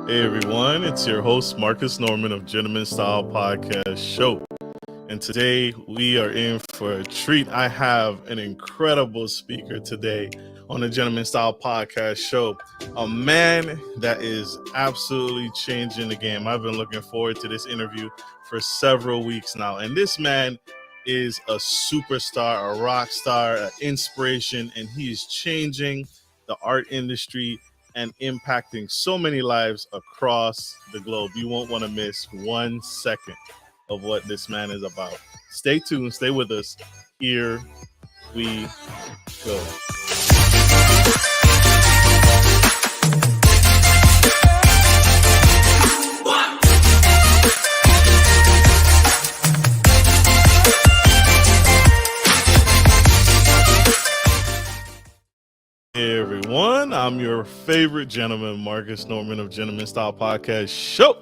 Hey everyone, it's your host Marcus Norman of Gentleman Style Podcast Show. And today we are in for a treat. I have an incredible speaker today on the Gentleman Style Podcast Show. A man that is absolutely changing the game. I've been looking forward to this interview for several weeks now. And this man is a superstar, a rock star, an inspiration, and he is changing the art industry and impacting so many lives across the globe. You won't want to miss 1 second of what this man is about. Stay tuned, stay with us. Here we go. Hey everyone, I'm your favorite gentleman, Marcus Norman of Gentleman Style Podcast Show.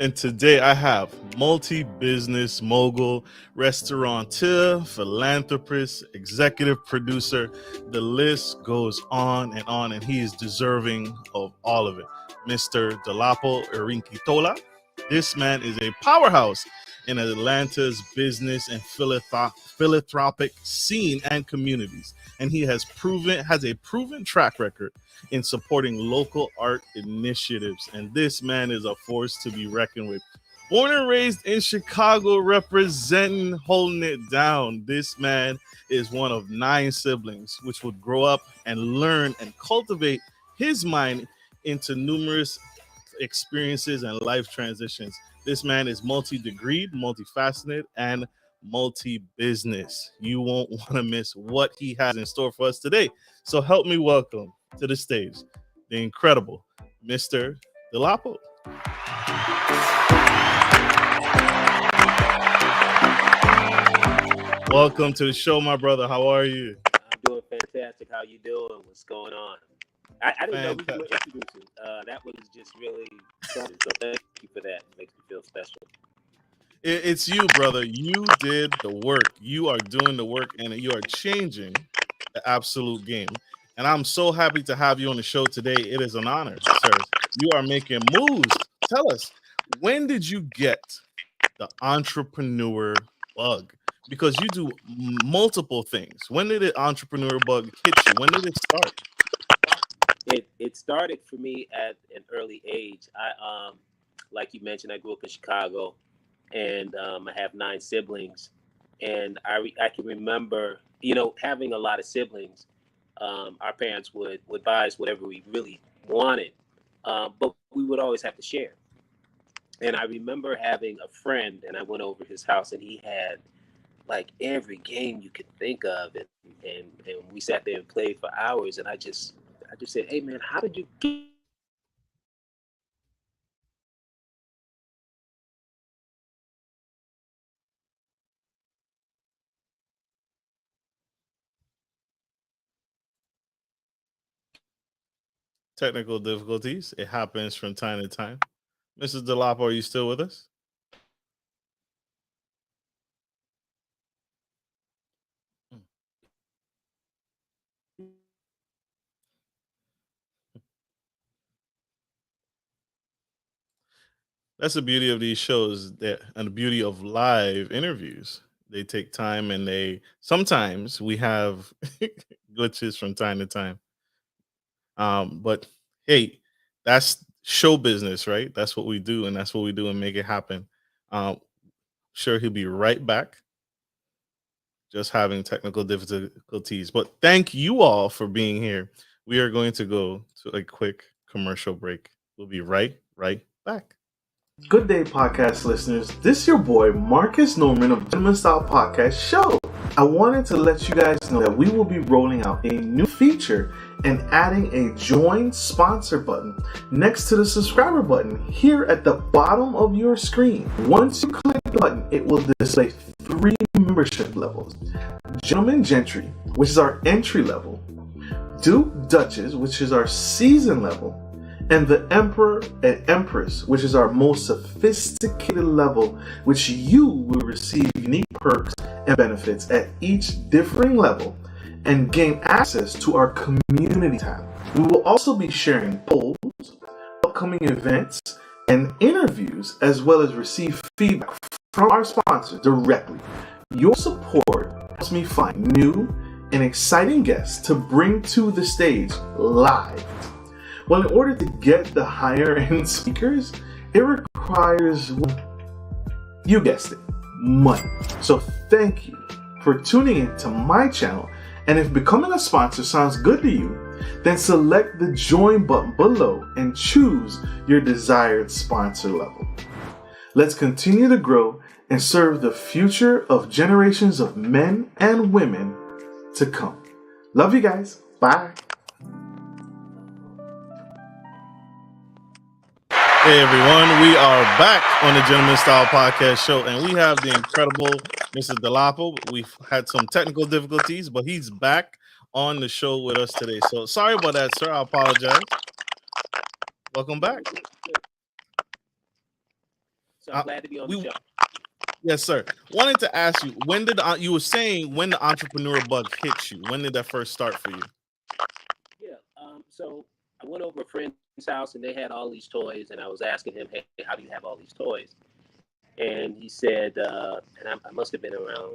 And today I have multi-business mogul, restaurateur, philanthropist, executive producer. The list goes on, and he is deserving of all of it. Mr. Dolapo Erinkitola. This man is a powerhouse in Atlanta's business and philanthropic scene and communities. And he has a proven track record in supporting local art initiatives. And this man is a force to be reckoned with. Born and raised in Chicago, representing, holding it down. This man is one of 9 siblings, which would grow up and learn and cultivate his mind into numerous experiences and life transitions. This man is multi-degreed, multifaceted, and multi-business. You won't want to miss what he has in store for us today. So help me welcome to the stage the incredible Mr. Dolapo. Welcome to the show, my brother. How are you? I'm doing fantastic. How you doing? What's going on? I didn't know who you were introducing. That was just really something. So thank you for that. It makes me feel special. It's you, brother. You did the work. You are doing the work, and you are changing the absolute game. And I'm so happy to have you on the show today. It is an honor, sir. You are making moves. Tell us, when did you get the entrepreneur bug? Because you do multiple things. When did the entrepreneur bug hit you? When did it start? It started for me at an early age. I like you mentioned, I grew up in Chicago. And I have 9 siblings, and I can remember, having a lot of siblings. Our parents would buy us whatever we really wanted, but we would always have to share. And I remember having a friend, and I went over his house, and he had like every game you could think of, and we sat there and played for hours. And I just said, "Hey man, how did you get?" Technical difficulties. It happens from time to time. Mrs. Dolapo, are you still with us? That's the beauty of these shows, and the beauty of live interviews. They take time, and sometimes we have glitches from time to time. But hey, that's show business, right? That's what we do, and that's what we do and make it happen. Sure, he'll be right back. Just having technical difficulties. But thank you all for being here. We are going to go to a quick commercial break. We'll be right back. Good day, podcast listeners. This is your boy, Marcus Norman of Gentleman Style Podcast Show. I wanted to let you guys know that we will be rolling out a new feature and adding a join sponsor button next to the subscriber button here at the bottom of your screen. Once you click the button, it will display 3 membership levels. Gentleman Gentry, which is our entry level. Duke Duchess, which is our season level. And the Emperor and Empress, which is our most sophisticated level, which you will receive unique perks and benefits at each differing level and gain access to our community tab. We will also be sharing polls, upcoming events and interviews, as well as receive feedback from our sponsors directly. Your support helps me find new and exciting guests to bring to the stage live. Well, in order to get the higher end speakers, it requires, you guessed it, money. So thank you for tuning in to my channel. And if becoming a sponsor sounds good to you, then select the join button below and choose your desired sponsor level. Let's continue to grow and serve the future of generations of men and women to come. Love you guys. Bye. Hey everyone, we are back on the Gentleman Style Podcast Show, and we have the incredible Mr. Dolapo. We've had some technical difficulties, but he's back on the show with us today. So sorry about that, sir. I apologize. Welcome back. So I'm glad to be on the show. Yes, sir. Wanted to ask you, when did you were saying when the entrepreneur bug hit you? When did that first start for you? Yeah. So I went over a friend's house and they had all these toys, and I was asking him, "Hey, how do you have all these toys?" And he said, and I must have been around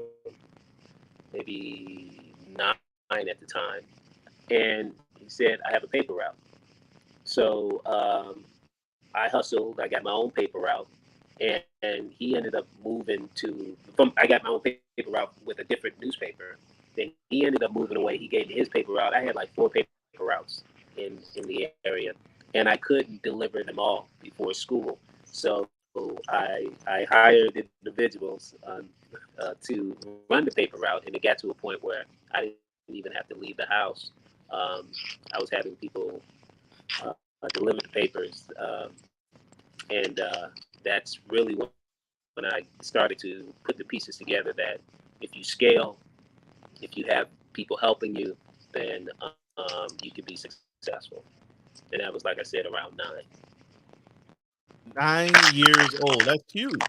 maybe 9 at the time, and he said, "I have a paper route." So I hustled. I got my own paper route. And he ended up moving I got my own paper route with a different newspaper. Then he ended up moving away. He gave me his paper route. I had like 4 paper routes in the area, and I couldn't deliver them all before school. So I hired individuals to run the paper route, and it got to a point where I didn't even have to leave the house. I was having people deliver the papers, and that's really when I started to put the pieces together, that if you scale, if you have people helping you, then you can be successful. And that was, like I said, around 9. 9 years old. That's huge,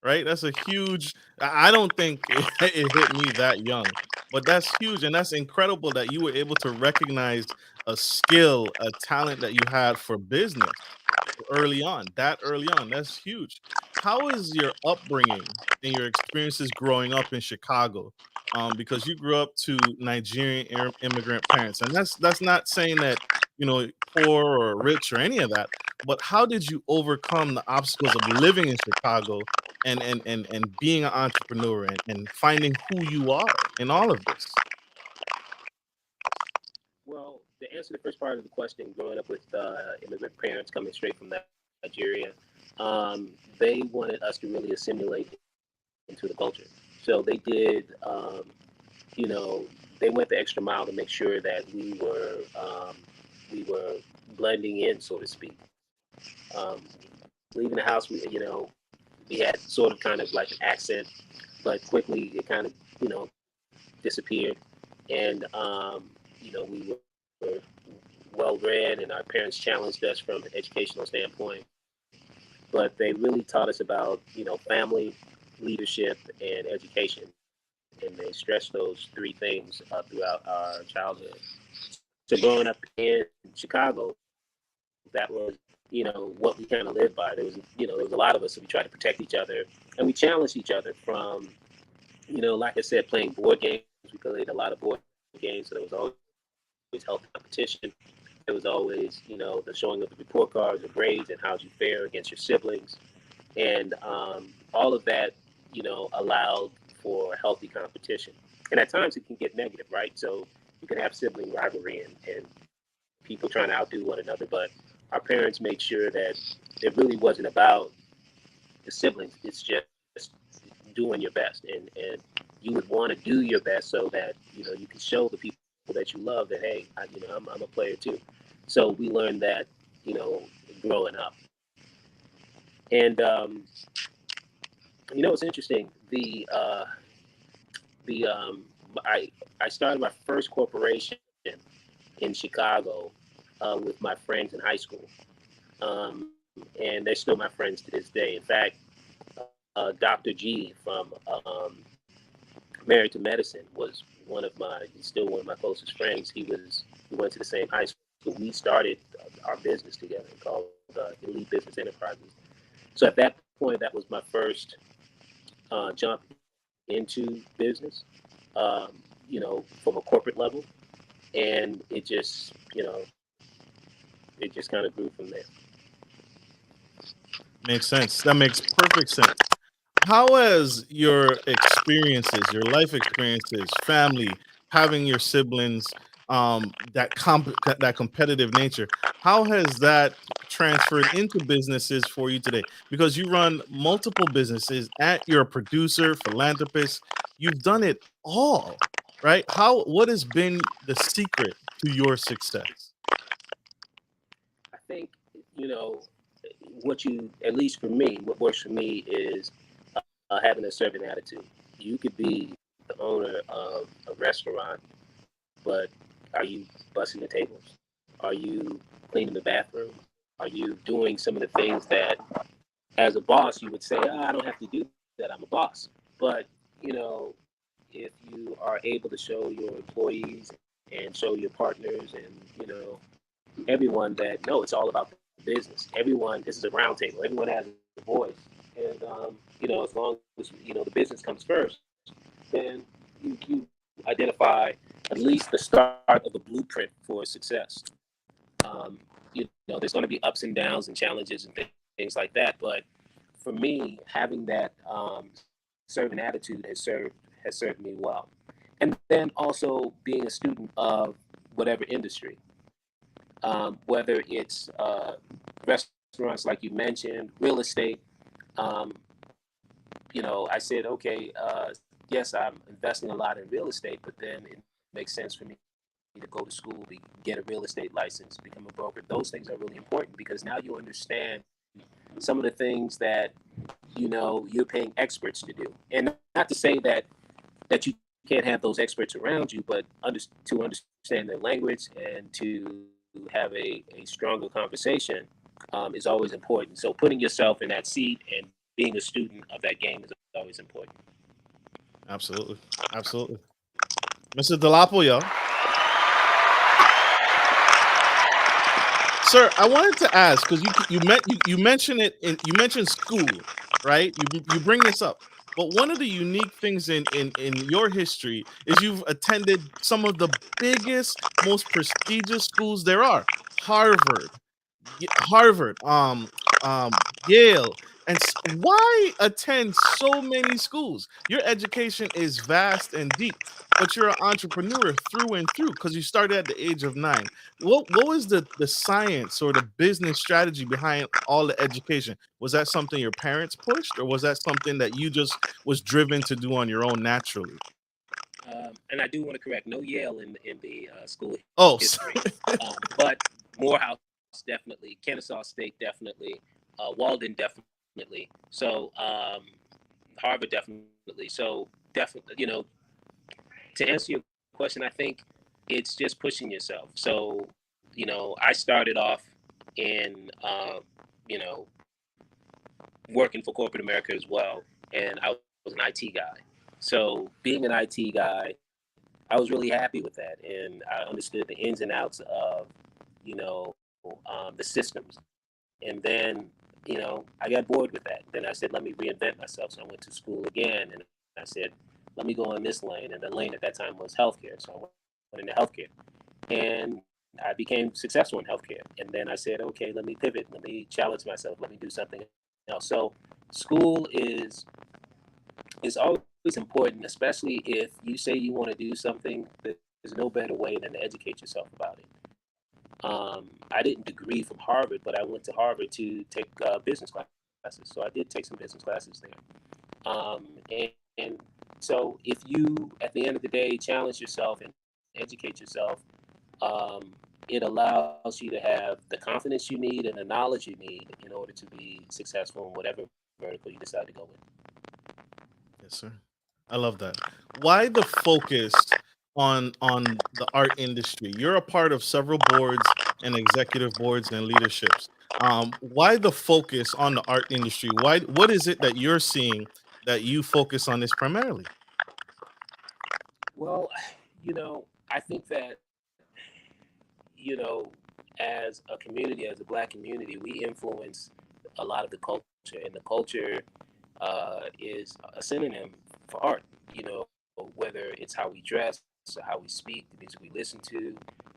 right? That's a huge. I don't think it hit me that young, but that's huge, and that's incredible that you were able to recognize a skill, a talent that you had for business early on. That early on, that's huge. How is your upbringing and your experiences growing up in Chicago? Because you grew up to Nigerian immigrant parents, and that's not saying that poor or rich or any of that. But how did you overcome the obstacles of living in Chicago and being an entrepreneur and finding who you are in all of this? Well, to answer the first part of the question, growing up with immigrant parents coming straight from Nigeria, they wanted us to really assimilate into the culture. So they did, they went the extra mile to make sure that we were blending in, so to speak. Leaving the house, we had sort of kind of like an accent, but quickly it kind of, disappeared. And, we were well read, and our parents challenged us from an educational standpoint. But they really taught us about, family, leadership, and education. And they stressed those 3 things throughout our childhood. So growing up in Chicago, that was, what we kind of lived by. There was a lot of us, so we tried to protect each other, and we challenged each other from, like I said, playing board games. We played a lot of board games, so there was always healthy competition. There was always, the showing of the report cards, the grades, and how you fare against your siblings, and all of that, allowed for healthy competition. And at times it can get negative, right? So you can have sibling rivalry and people trying to outdo one another, but our parents made sure that it really wasn't about the siblings. It's just doing your best, and you would want to do your best so that you can show the people that you love that, hey, I'm a player too. So we learned that growing up, and it's interesting. I started my first corporation in Chicago with my friends in high school. And they're still my friends to this day. In fact, Dr. G from Married to Medicine was he's still one of my closest friends. We went to the same high school. we started our business together called Elite Business Enterprises. So at that point, that was my first jump into business, from a corporate level, and it just kind of grew from there. Makes sense. That makes perfect sense. How has your experiences, your life experiences, family, having your siblings, that competitive nature, how has that transferred into businesses for you today? Because you run multiple businesses, you're a producer, philanthropist, you've done it all, right? What has been the secret to your success? I think, you know, at least for me, what works for me is having a servant attitude. You could be the owner of a restaurant, but are you bussing the tables? Are you cleaning the bathroom? Are you doing some of the things that, as a boss, you would say, I don't have to do that. I'm a boss. But, if you are able to show your employees and show your partners and, everyone that, no, it's all about the business. This is a round table. Everyone has a voice. And, as long as, the business comes first, then you identify at least the start of the blueprint for success. There's going to be ups and downs and challenges and things like that. But for me, having that servant attitude has served me well. And then also being a student of whatever industry, whether it's restaurants, like you mentioned, real estate. I said, okay, yes, I'm investing a lot in real estate, but then it makes sense for me to go to school, get a real estate license, become a broker. Those things are really important because now you understand some of the things that you're paying experts to do. And not to say that you can't have those experts around you, but to understand their language and to have a stronger conversation is always important. So putting yourself in that seat and being a student of that game is always important. Absolutely. Absolutely. Mr. Dolapo, yo. Sir, I wanted to ask because you mentioned it you mentioned school, right? You bring this up, but one of the unique things in your history is you've attended some of the biggest, most prestigious schools there are: Harvard, Harvard, Yale. And why attend so many schools? Your education is vast and deep, but you're an entrepreneur through and through because you started at the age of 9. What was the science or the business strategy behind all the education? Was that something your parents pushed, or was that something that you just was driven to do on your own naturally? And I do want to correct, no Yale in the school Oh, history, but Morehouse definitely, Kennesaw State definitely, Walden definitely. So Harvard definitely. So definitely, to answer your question, I think it's just pushing yourself. So I started off in working for corporate America as well, and I was an IT guy. So being an IT guy, I was really happy with that, and I understood the ins and outs of the systems. And then I got bored with that. Then I said, let me reinvent myself. So I went to school again, and I said, let me go on this lane. And the lane at that time was healthcare. So I went into healthcare, and I became successful in healthcare. And then I said, okay, let me pivot. Let me challenge myself. Let me do something else. So school is always important, especially if you say you want to do something. There's no better way than to educate yourself about it. I didn't degree from Harvard, but I went to Harvard to take business classes. So I did take some business classes there. And so if you, at the end of the day, challenge yourself and educate yourself, it allows you to have the confidence you need and the knowledge you need in order to be successful in whatever vertical you decide to go in. yes, sir. I love that. Why the focus on the art industry? You're a part of several boards and executive boards and leaderships. Why the focus on the art industry? What is it that you're seeing that you focus on this primarily? Well, I think that, you know, as a community, as a Black community, we influence a lot of the culture, and the culture is a synonym for art. You know, whether it's how we dress, or how we speak, the music we listen to,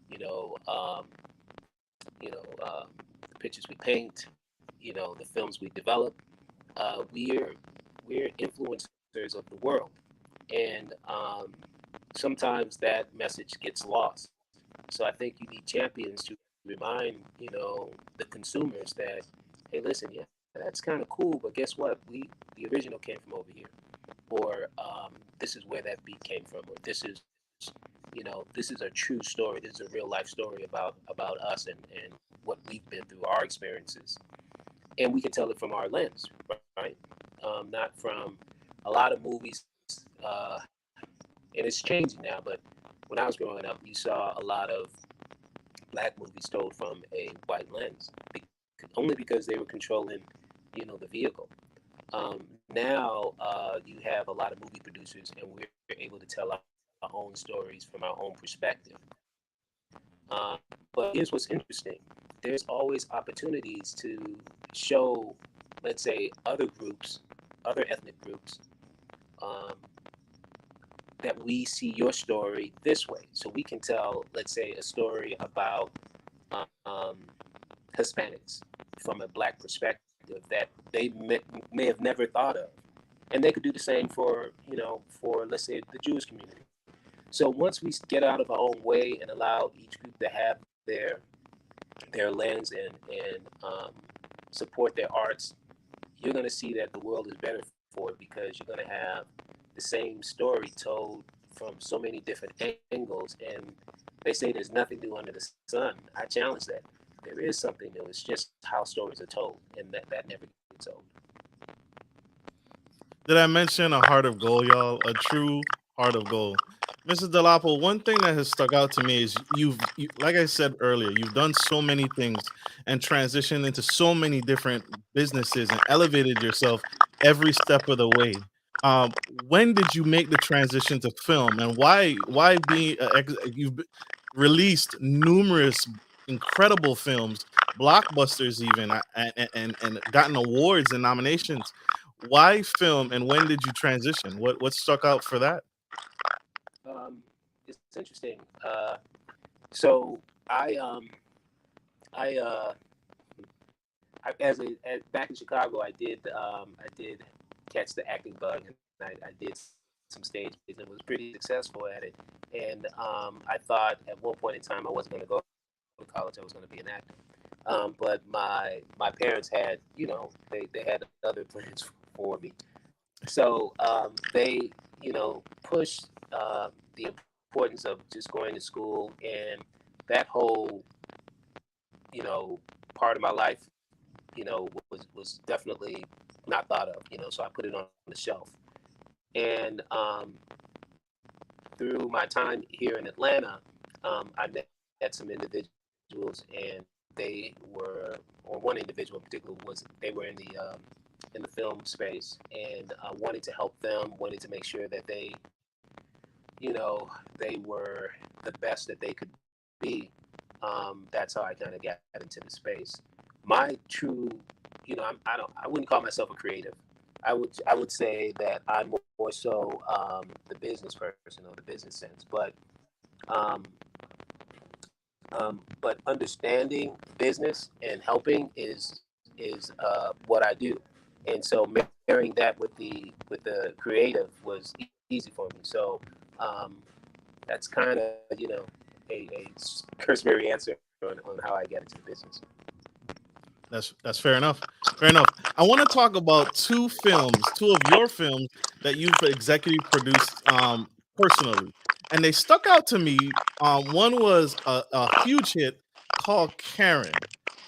you know, um, you know, the pictures we paint, you know, the films we develop. We're influencers of the world, and sometimes that message gets lost. So I think you need champions to remind, you know, the consumers that, hey, listen, yeah, that's kind of cool, but guess what? The original came from over here, or this is where that beat came from, or this is, you know, this is a true story. This is a real life story about us and what we've been through, our experiences, and we can tell it from our lens, right? Not from a lot of movies, uh, and it's changing now. But when I was growing up, you saw a lot of Black movies told from a white lens, only because they were controlling, you know, the vehicle. Now you have a lot of movie producers, and we're able to tell our own stories from our own perspective. But here's what's interesting: there's always opportunities to show, let's say, other groups, other ethnic groups, um, that we see your story this way. So we can tell, let's say, a story about um, Hispanics from a Black perspective that they may have never thought of, and they could do the same for, you know, for, let's say, the Jewish community. So once we get out of our own way and allow each group to have their lens and support their arts, you're going to see that the world is better for it, because you're going to have the same story told from so many different angles. And they say there's nothing new under the sun. I challenge that. There is something new. It's just how stories are told, and that never gets old. Did I mention a heart of gold, y'all? A true heart of gold. Mrs. Delapo, one thing that has stuck out to me is like I said earlier, you've done so many things and transitioned into so many different businesses and elevated yourself every step of the way. When did you make the transition to film, and why be you've released numerous incredible films, blockbusters even, and gotten awards and nominations. Why film, and when did you transition? What stuck out for that? It's interesting. So I I as back in Chicago, I did catch the acting bug, and I did some stage plays and was pretty successful at it. And I thought at one point in time I wasn't going to go to college. I was going to be an actor. But my parents had, you know, they had other plans for me. So they, you know, pushed the importance of just going to school, and that whole, you know, part of my life, you know, was definitely not thought of, you know. So I put it on the shelf. And through my time here in Atlanta, I met some individuals, and they were, or one individual in particular was, they were in the film space, and wanted to help them, wanted to make sure that they, you know, they were the best that they could be. That's how I kind of got into the space. My true, you know, I wouldn't call myself a creative. I would say that I'm more so the business person, or the business sense. Um, but understanding business and helping is what I do, and so marrying that with the creative was easy for me. So um, that's kind of, you know, a cursory answer on how I got into the business. That's fair enough. Fair enough. I want to talk about two of your films that you've executive produced personally, and they stuck out to me. One was a huge hit called Karen.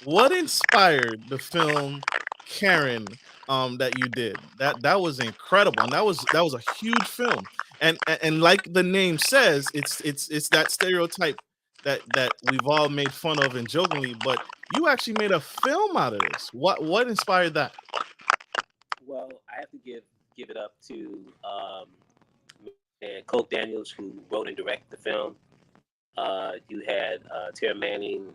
What inspired the film Karen that you did? That was incredible, and that was a huge film. And like the name says, it's that stereotype that we've all made fun of and jokingly, but you actually made a film out of this. What inspired that? Well, I have to give it up to Coke Daniels, who wrote and directed the film. You had Tara Manning,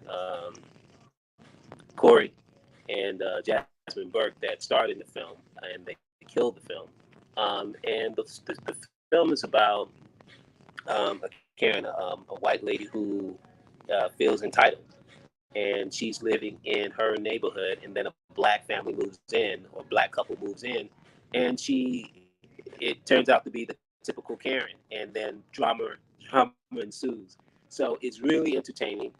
Corey, and Jasmine Burke that starred in the film, and they killed the film. And the film is about Karen, a white lady who feels entitled, and she's living in her neighborhood, and then a black family moves in, or black couple moves in, and it turns out to be the typical Karen, and then drama ensues. So it's really entertaining.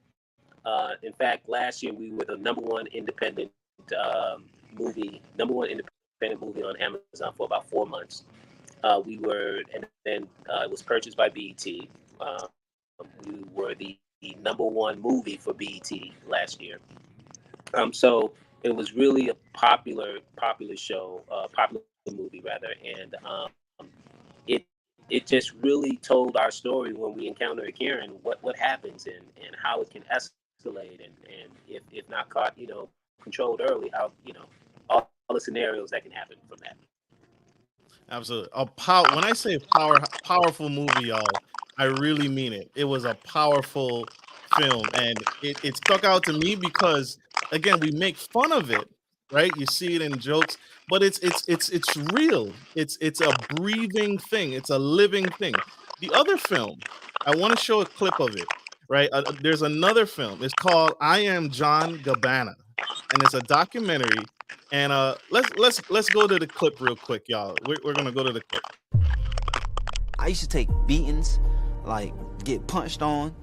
In fact, last year we were the number one independent movie on Amazon for about 4 months. And then it was purchased by BET. We were the number one movie for BET last year. So it was really a popular show, popular movie rather, and it just really told our story when we encounter a Karen, what happens and how it can escalate, and if not caught, controlled early, how all the scenarios that can happen from that. Absolutely. When I say powerful movie, y'all, I really mean it. It was a powerful film, and it stuck out to me because, again, we make fun of it, right? You see it in jokes, but it's real. It's a breathing thing. It's a living thing. The other film, I want to show a clip of it, right? There's another film. It's called I Am John Gabbana, and it's a documentary. And let's go to the clip real quick, y'all. We're gonna go to the clip. I used to take beatings, like get punched on.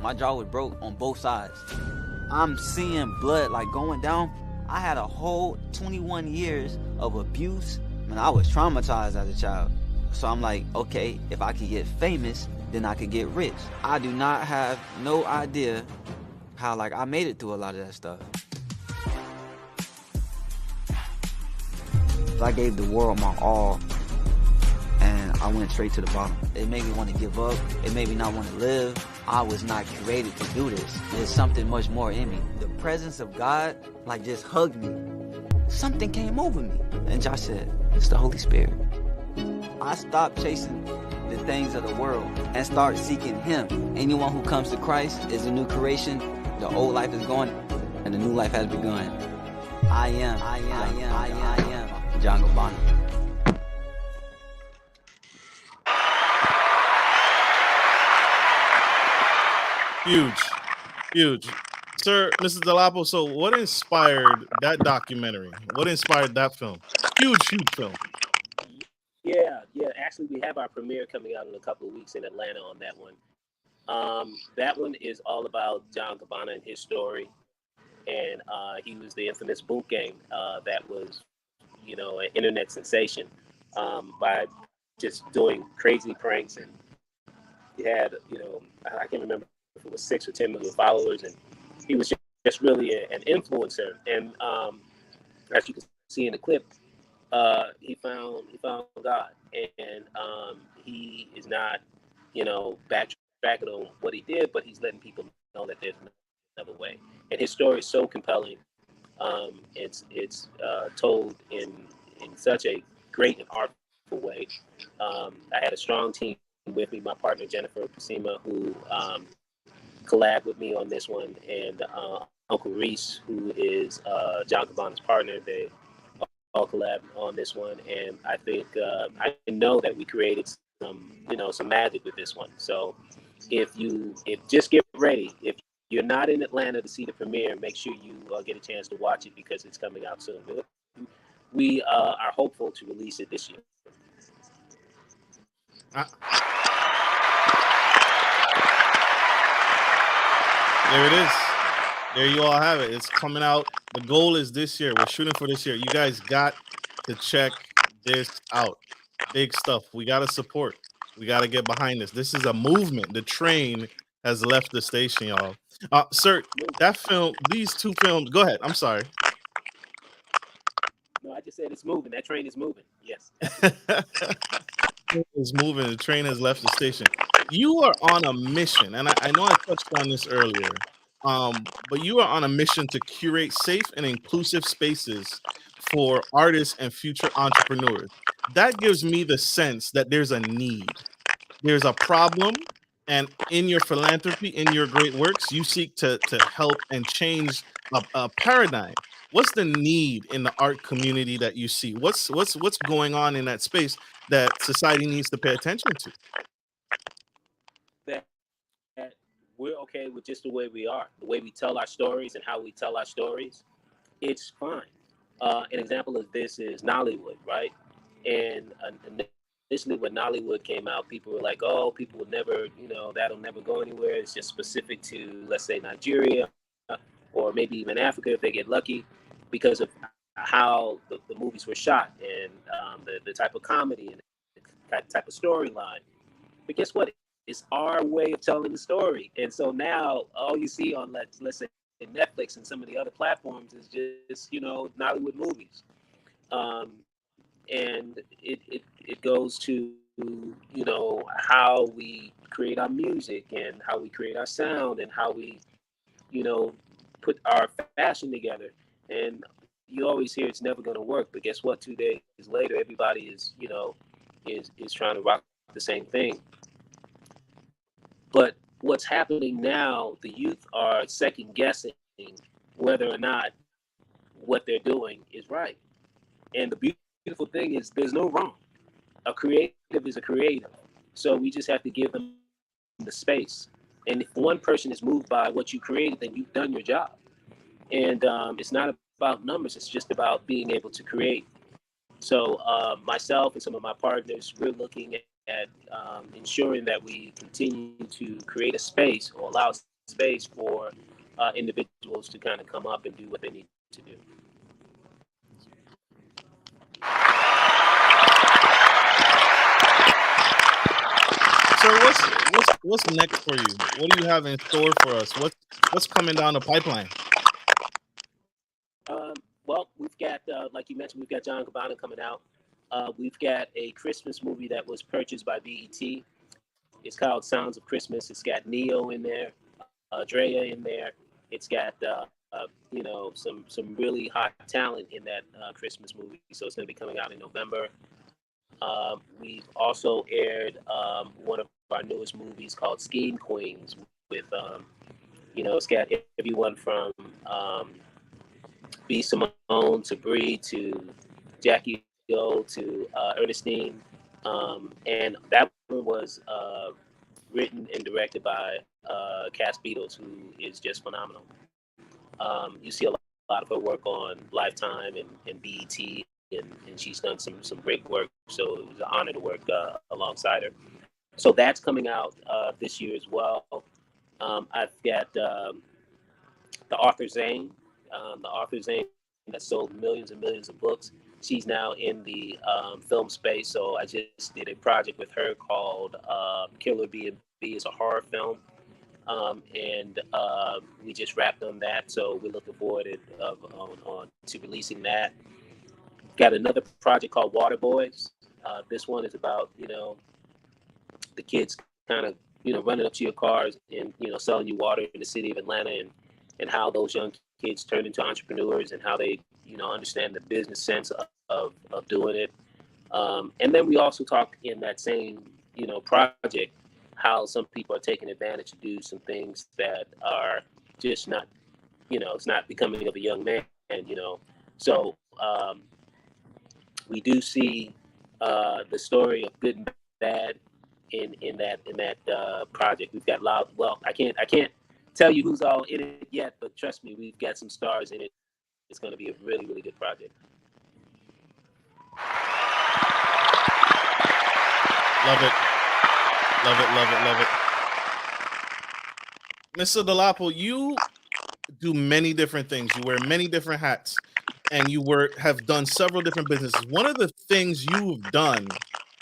My jaw was broke on both sides. I'm seeing blood like going down. I had a whole 21 years of abuse, and I was traumatized as a child. So I'm like, okay, if I could get famous, then I could get rich. I do not have no idea how I made it through a lot of that stuff. I gave the world my all, and I went straight to the bottom. It made me want to give up. It made me not want to live. I was not created to do this. There's something much more in me. The presence of God, just hugged me. Something came over me. And Josh said, it's the Holy Spirit. I stopped chasing the things of the world and started seeking Him. Anyone who comes to Christ is a new creation. The old life is gone, and the new life has begun. I am John Gabbana. Huge. Sir, Mrs. Dolapo, so what inspired that documentary? What inspired that film? Huge film. Yeah. Actually, we have our premiere coming out in a couple of weeks in Atlanta on that one. That one is all about John Gabbana and his story. And he was the infamous Boot Gang that was, an internet sensation by just doing crazy pranks. And he had, I can't remember if it was 6 or 10 million followers. And he was just really an influencer. And as you can see in the clip, he found God. And he is not, backtracking on what he did, but he's letting people know that there's another way. And his story is so compelling. It's told in such a great and artful way. I had a strong team with me, my partner Jennifer Pasima, who collabed with me on this one, and Uncle Reese, who is John Gabbana's partner. They all collabed on this one, and I think I know that we created some magic with this one. So if just get ready. If you're not in Atlanta to see the premiere, make sure you get a chance to watch it because it's coming out soon. We are hopeful to release it this year. There it is. There you all have it. It's coming out. The goal is this year. We're shooting for this year. You guys got to check this out. Big stuff. We got to support. We got to get behind this. This is a movement. The train has left the station, y'all. Sir, that film, these two films, go ahead. I'm sorry. No, I just said it's moving. That train is moving. Yes. It's moving. The train has left the station. You are on a mission, and I know I touched on this earlier, but you are on a mission to curate safe and inclusive spaces for artists and future entrepreneurs. That gives me the sense that there's a need. there's a problem, and in your philanthropy, in your great works, you seek to help and change a paradigm. What's the need in the art community that you see? What's going on in that space that society needs to pay attention to? That we're okay with just the way we are, the way we tell our stories and how we tell our stories. It's fine. An example of this is Nollywood, right? And initially, when Nollywood came out, people were like, "Oh, people will never, that'll never go anywhere. It's just specific to, let's say, Nigeria, or maybe even Africa if they get lucky, because of how the movies were shot and the type of comedy and the type of storyline." But guess what? It's our way of telling the story. And so now all you see on, let's say, Netflix and some of the other platforms is just, Nollywood movies. And it goes to, how we create our music and how we create our sound and how we, put our fashion together. And you always hear it's never going to work. But guess what? 2 days later, everybody is, is trying to rock the same thing. But what's happening now, the youth are second guessing whether or not what they're doing is right. And the beautiful thing is there's no wrong. A creative is a creative. So we just have to give them the space. And if one person is moved by what you created, then you've done your job. And it's not about numbers. It's just about being able to create. So myself and some of my partners, we're looking at ensuring that we continue to create a space or allow space for individuals to kind of come up and do what they need to do. So what's next for you? What do you have in store for us? What's coming down the pipeline? Well, we've got, like you mentioned, we've got John Cabana coming out. We've got a Christmas movie that was purchased by BET. It's called Sounds of Christmas. It's got Neo in there, Drea in there. It's got some really hot talent in that Christmas movie. So it's going to be coming out in November. We've also aired one of our newest movies called Scheme Queens with it's got everyone from B. Simone to Bree to Jackie O to Ernestine. And that one was written and directed by Cass Beatles, who is just phenomenal. You see a lot of her work on Lifetime and BET, and she's done some great work. So it was an honor to work alongside her. So that's coming out this year as well. I've got the author Zane. The author Zane that sold millions and millions of books. She's now in the film space. So I just did a project with her called Killer B&B. It's a horror film. And we just wrapped on that. So we're looking forward to releasing that. Got another project called Water Boys. This one is about, the kids kind of, running up to your cars and, selling you water in the city of Atlanta, and how those young kids turn into entrepreneurs and how they, understand the business sense of doing it. And then we also talk in that same, project, how some people are taking advantage to do some things that are just not, it's not becoming of a young man, So we do see the story of good and bad in that project. We've got I can't tell you who's all in it yet, but trust me, we've got some stars in it. It's going to be a really, really good project. Love it. Love it, love it, love it. Mr. Dolapo, you do many different things. You wear many different hats, and you have done several different businesses. One of the things you've done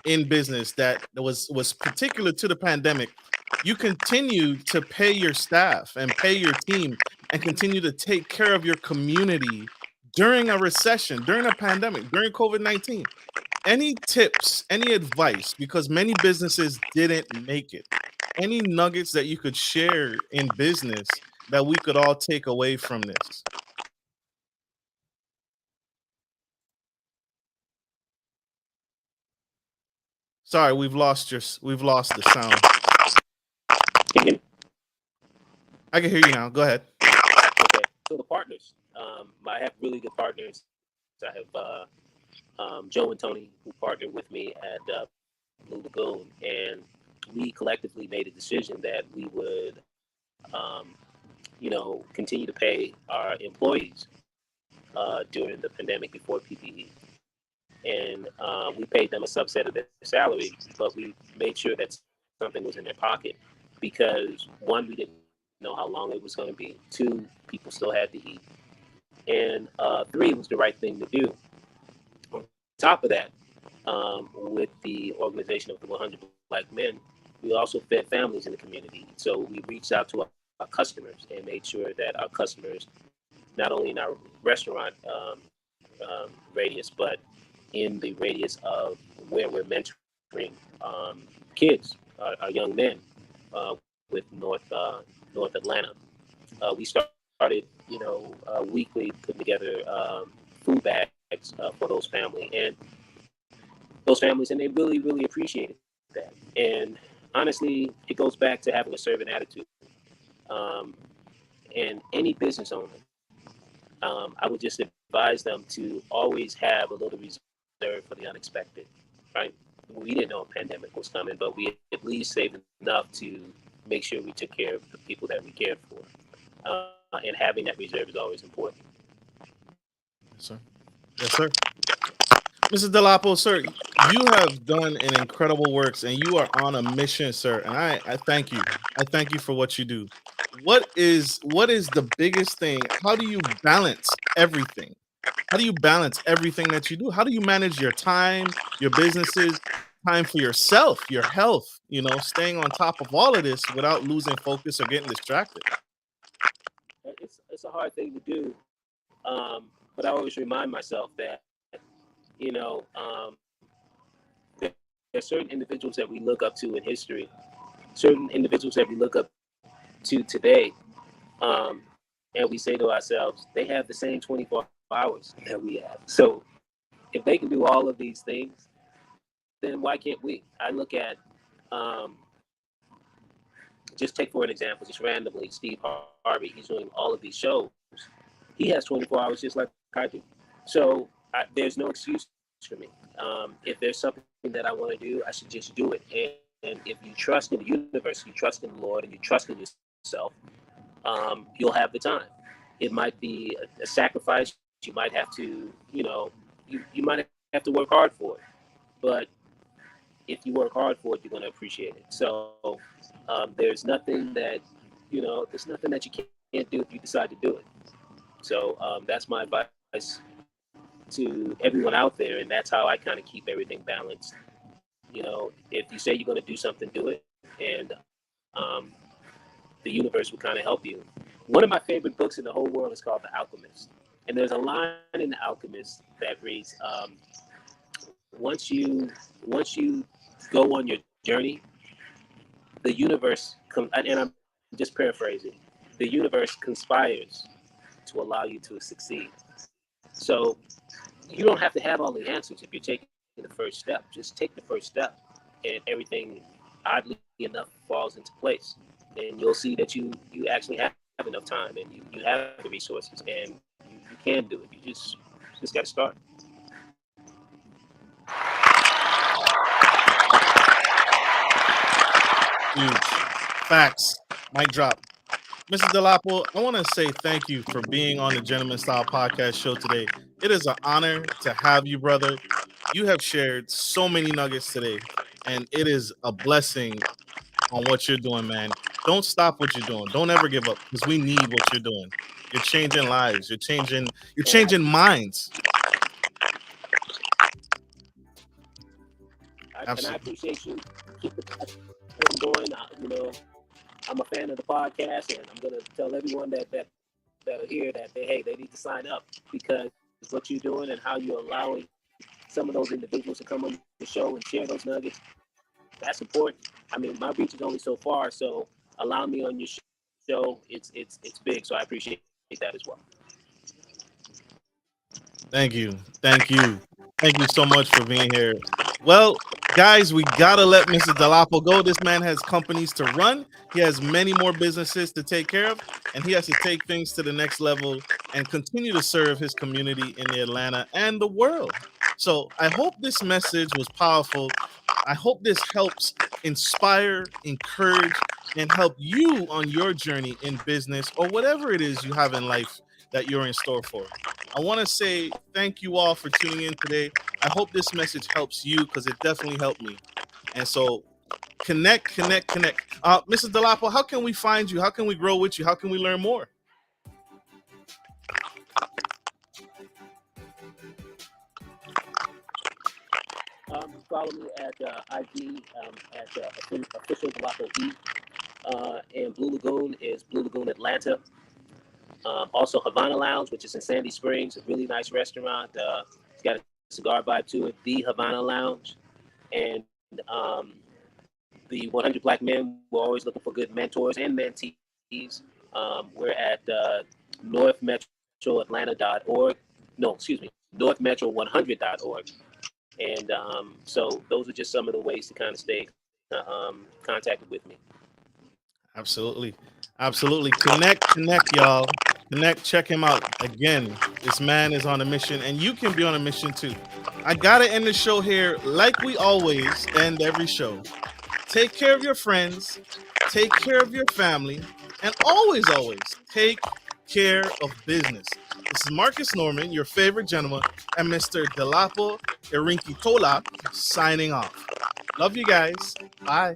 in business that was particular to the pandemic, you continue to pay your staff and pay your team and continue to take care of your community during a recession, during a pandemic, during COVID-19. Any tips, any advice, because many businesses didn't make it, any nuggets that you could share in business that we could all take away from this? Sorry, we've lost the sound. I can hear you now. Go ahead. Okay, so the partners. I have really good partners. I have Joe and Tony who partnered with me at Blue Lagoon, and we collectively made a decision that we would, continue to pay our employees during the pandemic before PPE. And we paid them a subset of their salary, but we made sure that something was in their pocket because one, we didn't know how long it was going to be. Two, people still had to eat. And three, it was the right thing to do. On top of that, with the organization of the 100 Black Men, we also fed families in the community. So we reached out to our customers and made sure that our customers, not only in our restaurant radius, but in the radius of where we're mentoring kids, our young men with North Atlanta. We started, weekly putting together food bags for those families, and they really, really appreciated that. And honestly, it goes back to having a servant attitude. And any business owner, I would just advise them to always have a little reserve for the unexpected, right? We didn't know a pandemic was coming, but we at least saved enough to make sure we took care of the people that we cared for. And having that reserve is always important. Yes, sir. Yes, sir. Mr. Dolapo, sir, you have done an incredible works, and you are on a mission, sir. And I thank you. I thank you for what you do. What is the biggest thing? How do you balance everything? How do you balance everything that you do? How do you manage your time, your businesses, time for yourself, your health, staying on top of all of this without losing focus or getting distracted? It's a hard thing to do. But I always remind myself that, there's certain individuals that we look up to in history, certain individuals that we look up to today, and we say to ourselves, they have the same 24 hours that we have. So if they can do all of these things, then why can't we? I look at, just take for an example, just randomly, Steve Harvey, he's doing all of these shows. He has 24 hours just like I do. So there's no excuse for me. If there's something that I want to do, I should just do it. And if you trust in the universe, you trust in the Lord, and you trust in yourself, you'll have the time. It might be a sacrifice. You might have to, you might have to work hard for it. But if you work hard for it, you're going to appreciate it. So there's nothing that, there's nothing that you can't do if you decide to do it. So that's my advice to everyone out there, and that's how I kind of keep everything balanced. If you say you're going to do something, do it, and the universe will kind of help you. One of my favorite books in the whole world is called The Alchemist, and there's a line in The Alchemist that reads, once you go on your journey, the universe and I'm just paraphrasing, the universe conspires to allow you to succeed. So you don't have to have all the answers if you're taking the first step. Just take the first step, and everything, oddly enough, falls into place. And you'll see that you actually have enough time, and you have the resources, and you can do it. You just got to start. Huge. Facts. Mic drop. Mr. Dolapo, I want to say thank you for being on the Gentleman Style Podcast show today. It is an honor to have you, brother. You have shared so many nuggets today, and it is a blessing on what you're doing, man. Don't stop what you're doing. Don't ever give up, because we need what you're doing. You're changing lives. You're changing minds. And I appreciate you. Keep the platform going. I'm a fan of the podcast, and I'm going to tell everyone that are here that they need to sign up, because what you're doing and how you're allowing some of those individuals to come on the show and share those nuggets, that's important. I mean, my reach is only so far, so allow me on your show. It's big, so I appreciate that as well. Thank you so much for being here. Well, Guys, we gotta let Mr. Dolapo go. This man has companies to run. He has many more businesses to take care of, and he has to take things to the next level and continue to serve his community in the Atlanta and the world. So I hope this message was powerful. I hope this helps inspire, encourage, and help you on your journey in business or whatever it is you have in life that you're in store for. I want to say thank you all for tuning in today. I hope this message helps you because it definitely helped me. And so connect. Mrs. Dolapo, how can we find you? How can we grow with you? How can we learn more? Follow me at IG at official Dolapo E. And Blue Lagoon is Blue Lagoon Atlanta. Also Havana Lounge, which is in Sandy Springs, a really nice restaurant. It's got a cigar vibe to it. The Havana Lounge. And the 100 Black Men, we're always looking for good mentors and mentees. We're at northmetroatlanta.org. No, excuse me, northmetro100.org. And so those are just some of the ways to kind of stay contacted with me. Absolutely. Connect, y'all. Connect, check him out. Again, this man is on a mission, and you can be on a mission too. I gotta end the show here like we always end every show. Take care of your friends, take care of your family, and always take care of business. This is Marcus Norman, your favorite gentleman, and Mr. Dolapo Erinkitola signing off. Love you guys. Bye.